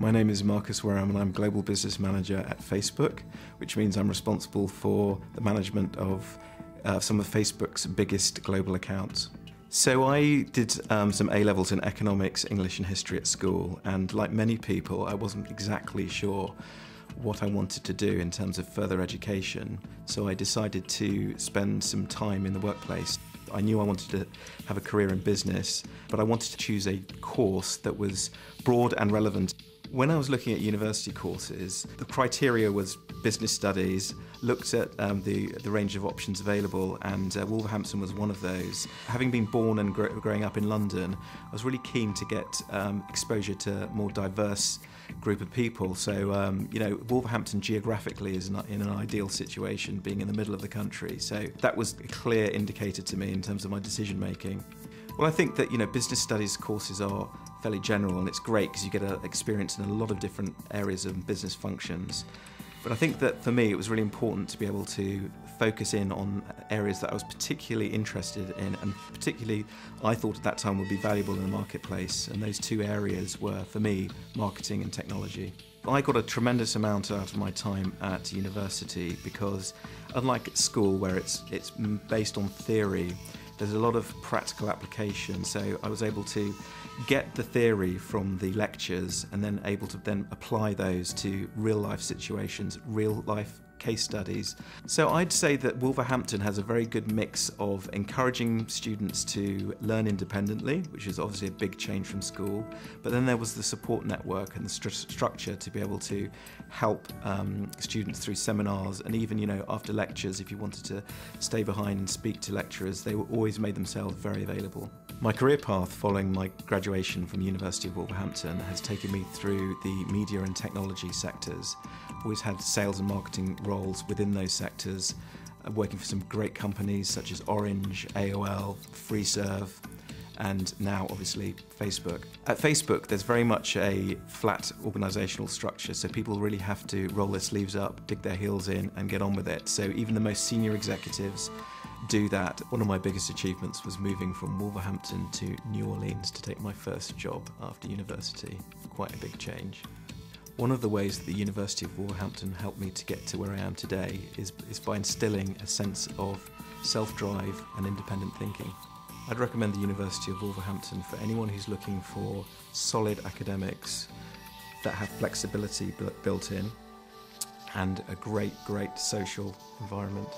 My name is Marcus Wareham and I'm Global Business Manager at Facebook, which means I'm responsible for the management of some of Facebook's biggest global accounts. So I did some A-levels in economics, English and history at school, and like many people I wasn't exactly sure what I wanted to do in terms of further education, so I decided to spend some time in the workplace. I knew I wanted to have a career in business, but I wanted to choose a course that was broad and relevant. When I was looking at university courses, the criteria was business studies, looked at the range of options available, and Wolverhampton was one of those. Having been born and growing up in London, I was really keen to get exposure to a more diverse group of people. So, Wolverhampton geographically is in an ideal situation, being in the middle of the country. So that was a clear indicator to me in terms of my decision making. Well, I think that business studies courses are fairly general, and it's great because you get experience in a lot of different areas of business functions. But I think that for me it was really important to be able to focus in on areas that I was particularly interested in, and particularly I thought at that time would be valuable in the marketplace, and those two areas were, for me, marketing and technology. I got a tremendous amount out of my time at university because, unlike at school where it's based on theory, there's a lot of practical application, so I was able to get the theory from the lectures and then able to then apply those to real life situations, real life case studies. So I'd say that Wolverhampton has a very good mix of encouraging students to learn independently, which is obviously a big change from school, but then there was the support network and the structure to be able to help students through seminars, and even after lectures, if you wanted to stay behind and speak to lecturers, they always made themselves very available. My career path following my graduation from the University of Wolverhampton has taken me through the media and technology sectors. I've always had sales and marketing roles within those sectors, working for some great companies such as Orange, AOL, FreeServe, and now obviously Facebook. At Facebook there's very much a flat organisational structure, so people really have to roll their sleeves up, dig their heels in and get on with it. So even the most senior executives do that. One of my biggest achievements was moving from Wolverhampton to New Orleans to take my first job after university. Quite a big change. One of the ways that the University of Wolverhampton helped me to get to where I am today is by instilling a sense of self-drive and independent thinking. I'd recommend the University of Wolverhampton for anyone who's looking for solid academics that have flexibility built in and a great social environment.